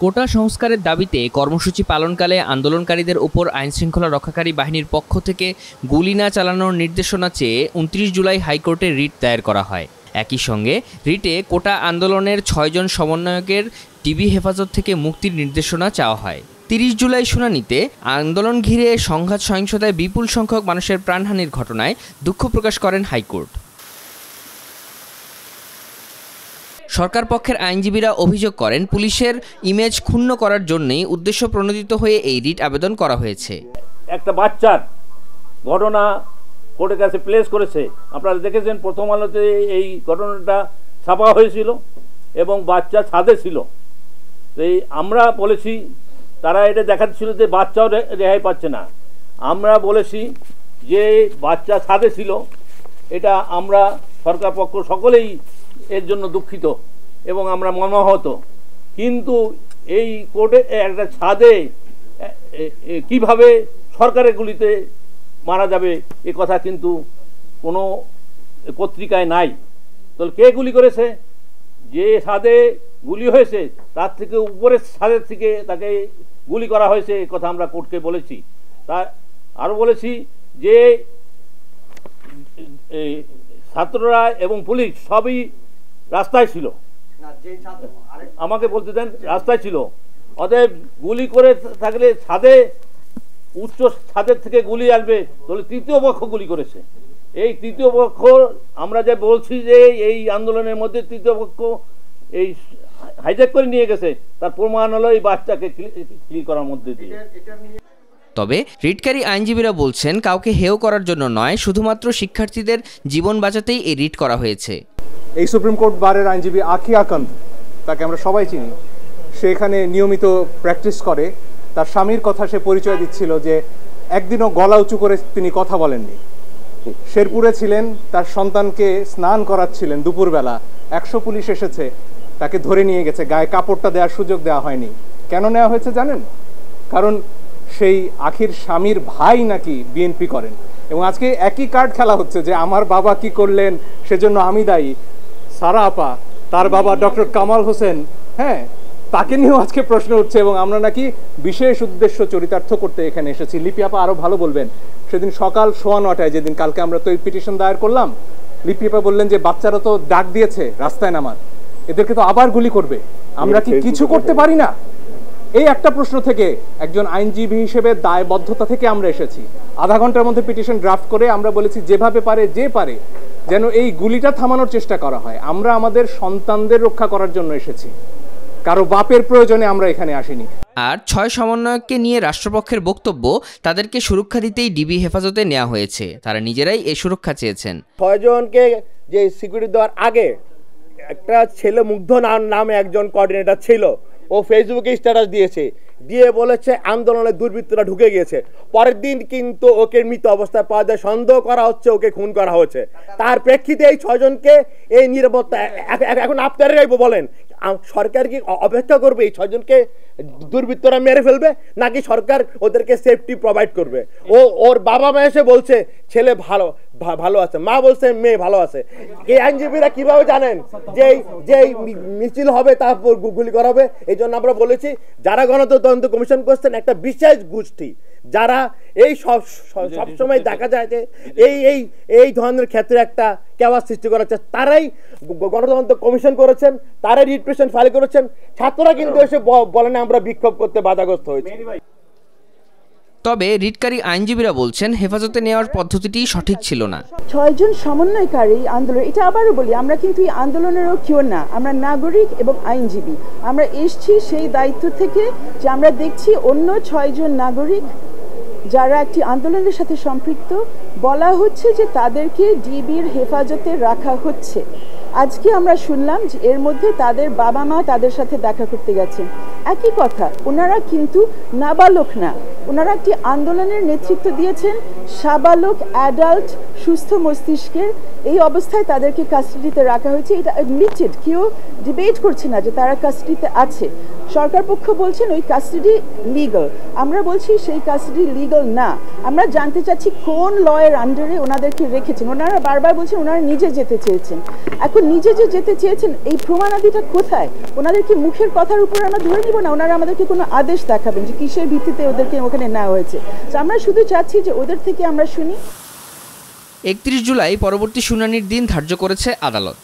কোটা সংস্কারের দাবিতে কর্মসূচি পালনকালে আন্দোলনকারীদের উপর আইনশৃঙ্খলা রক্ষাকারী বাহিনীর পক্ষ থেকে গুলি না চালানোর নির্দেশনা চেয়ে ২৯ জুলাই হাইকোর্টে রিট দায়ের করা হয়। একই সঙ্গে রিটে কোটা আন্দোলনের ৬ জন সমন্বয়কের ডিবি হেফাজত থেকে মুক্তির নির্দেশনা চাওয়া হয়। ৩০ জুলাই শুনানিতে আন্দোলন ঘিরে সংঘাত সহিংসতায় বিপুল সংখ্যক মানুষের প্রাণহানির ঘটনায় দুঃখ প্রকাশ করেন হাইকোর্ট। সরকার পক্ষের আইনজীবীরা অভিযোগ করেন, পুলিশের ইমেজ ক্ষুণ্ণ করার জন্যই উদ্দেশ্য প্রণোদিত হয়ে এই রিট আবেদন করা হয়েছে। একটা বাচ্চার ঘটনা কোর্টের কাছে প্লেস করেছে। আপনারা দেখেছেন প্রথম আলোতে এই ঘটনাটা ছাপা হয়েছিল এবং বাচ্চা ছাদে ছিল। এই আমরা বলেছি, তারা এটা দেখাচ্ছিল যে বাচ্চাও রেহাই পাচ্ছে না। আমরা বলেছি যে বাচ্চা ছাদে ছিল, এটা আমরা সরকার পক্ষ সকলেই এর জন্য দুঃখিত এবং আমরা মর্মাহত। কিন্তু এই কোর্টে একটা ছাদে কিভাবে সরকারের গুলিতে মারা যাবে এ কথা কিন্তু কোনো পত্রিকায় নাই। তো কে গুলি করেছে? যে ছাদে গুলি হয়েছে তার থেকে উপরের ছাদের থেকে তাকে গুলি করা হয়েছে, এ কথা আমরা কোর্টকে বলেছি। তা আরও বলেছি যে ছাত্ররা এবং পুলিশ সবই রাস্তায় ছিল, আমাকে বলতে দেন, রাস্তায় ছিল। অতএব গুলি করে থাকলে ছাদে, উচ্চ ছাদের থেকে গুলি আসবে, তাহলে তৃতীয় পক্ষ গুলি করেছে। এই তৃতীয় পক্ষ আমরা যে বলছি যে এই আন্দোলনের মধ্যে তৃতীয় পক্ষ এই হাইজ্যাক করে নিয়ে গেছে, তার প্রমাণ হলো এই বাচ্চাকে ক্লিক করার মধ্যে দিয়ে। তবে রিটকারী আইনজীবীরা বলছেন, কাউকে হেয় করার জন্য নয়, শুধুমাত্র শিক্ষার্থীদের জীবন বাঁচাতেই এই রিট করা হয়েছে। এই সুপ্রিম কোর্ট বারের আইনজীবী আখি আকান্ত, তাকে আমরা সবাই চিনি, সে এখানে নিয়মিত প্র্যাকটিস করে। তার স্বামীর কথা সে পরিচয় দিচ্ছিল যে একদিনও গলা উঁচু করে তিনি কথা বলেননি। শেরপুরে ছিলেন, তার সন্তানকে স্নান করাচ্ছিলেন দুপুরবেলা, ১০০ পুলিশ এসেছে, তাকে ধরে নিয়ে গেছে, গায়ে কাপড়টা দেওয়ার সুযোগ দেওয়া হয়নি। কেন নেওয়া হয়েছে জানেন? কারণ সেই আখির স্বামীর ভাই নাকি বিএনপি করেন, এবং আজকে একই কার্ড খেলা হচ্ছে যে আমার বাবা কি করলেন সেজন্য আমি দায়ী। সারা আপা, তার বাবা ডক্টর কামাল হোসেন, হ্যাঁ, তাকে নিয়েও আজকে প্রশ্ন উঠছে, এবং আমরা নাকি বিশেষ উদ্দেশ্য চরিতার্থ করতে এখানে এসেছি। লিপি আপা আরো ভালো বলবেন। সেদিন সকাল 9:15 যেদিন কালকে আমরা তো এই পিটিশন দায়ের করলাম, লিপি আপা বললেন যে বাচ্চারা তো ডাক দিয়েছে রাস্তায় নামার, এদেরকে তো আবার গুলি করবে, আমরা কি কিছু করতে পারি না? এই একটা প্রশ্ন থেকে একজন আইনজীবী হিসেবে দায়বদ্ধতা থেকে আমরা এসেছি। আধা ঘন্টার মধ্যে পিটিশন ড্রাফট করে আমরা বলেছি যেভাবে পারে যে পারে যেন এই গুলিটা থামানোর চেষ্টা করা হয়। আমরা আমাদের সন্তানদের রক্ষা করার জন্য এসেছি, কারো বাপের প্রয়োজনে আমরা এখানে আসিনি। আর 6 সমন্বয়ককে নিয়ে রাষ্ট্রপক্ষের বক্তব্য, তাদেরকে সুরক্ষা দিতেই ডিবি হেফাজতে নেওয়া হয়েছে, তারা নিজেরাই এই সুরক্ষা চেয়েছেন। 6 জনকে যে সিকিউরিটি দেওয়ার আগে একটা ছেলে মুগ্ধ নামে একজন কোঅর্ডিনেটর ছিল, ও ফেসবুকে স্ট্যাটাস দিয়েছে, দিয়ে বলেছে আন্দোলনে দুর্বৃত্তরা ঢুকে গিয়েছে। পরের দিন কিন্তু ওকে মৃত অবস্থায় পাওয়া যায়, সন্দেহ করা হচ্ছে ওকে খুন করা হয়েছে। তার প্রেক্ষিতে এই 6 জনকে এই নিরাপত্তা এখন আপনারাই বলেন, সরকার কি অপেক্ষা করবে এই 6 জনকে দুর্বৃত্তরা মেরে ফেলবে, নাকি সরকার ওদেরকে সেফটি প্রোভাইড করবে? ওর বাবা মা এসে বলছে ছেলে ভালো আছে, মা বলছে মেয়ে ভালো আছে। এই আইনজীবীরা কিভাবে জানেন যে মিছিল হবে তারপর গুলি করা হবে? এই জন্য আমরা বলেছি, যারা গণতন্ত্র কমিশন করছেন একটা বিশেষ গোষ্ঠী, যারা এই সবসময় দেখা যায় যে এই ধরনের ক্ষেত্রে একটা কেওয়াস সৃষ্টি করা হচ্ছে, তারাই গণতন্ত্র কমিশন করেছেন, তারাই রিট পিটিশন ফাইল করেছেন। ছাত্ররা কিন্তু এসে বলেন আমরা বিক্ষোভ করতে বাধাগ্রস্ত হয়েছে। তবে রিটকারী আইনজীবীরা বলছেন, হেফাজতে নেওয়ার পদ্ধতিটি সঠিক ছিল না। 6 জন সমন্বয়কারী আন্দোলন, এটা আবারও বলি, আমরা কিন্তু এই আন্দোলনেরও কেউ না, আমরা নাগরিক এবং আইনজীবী। আমরা এসছি সেই দায়িত্ব থেকে যে আমরা দেখছি অন্য 6 জন নাগরিক যারা একটি আন্দোলনের সাথে সম্পৃক্ত, বলা হচ্ছে যে তাদেরকে ডিবির হেফাজতে রাখা হচ্ছে। আজকে আমরা শুনলাম যে এর মধ্যে তাদের বাবা মা তাদের সাথে দেখা করতে গেছেন। একই কথা, ওনারা কিন্তু নাবালক না, ওনারা একটি আন্দোলনের নেতৃত্ব দিয়েছেন, সাবালক অ্যাডাল্ট সুস্থ মস্তিষ্কের। এই অবস্থায় তাদেরকে কাস্টাডিতে রাখা হয়েছে, এটা অ্যাডমিটেড, কেউ ডিবেট করছে না যে তারা কাস্টাডিতে আছে। সরকার পক্ষ বলছেন ওই কাস্টাডি লিগাল, আমরা বলছি সেই কাস্টাডি লিগাল না। আমরা জানতে চাচ্ছি কোন লয়ের আন্ডারে ওনাদেরকে রেখেছেন। ওনারা বারবার বলছেন ওনারা নিজে যেতে চেয়েছেন। এখন নিজে যে যেতে চেয়েছেন এই প্রমাণাদিটা কোথায়? ওনাদেরকে মুখের কথার উপর আমরা ধরে নিব না, ওনারা আমাদেরকে কোনো আদেশ দেখাবেন যে কিসের ভিত্তিতে ওদেরকে ওখানে নেওয়া হয়েছে। তো আমরা শুধু চাচ্ছি যে ওদের থেকে আমরা শুনি। 31 জুলাই পরবর্তী শুনানির দিন ধার্য করেছে আদালত।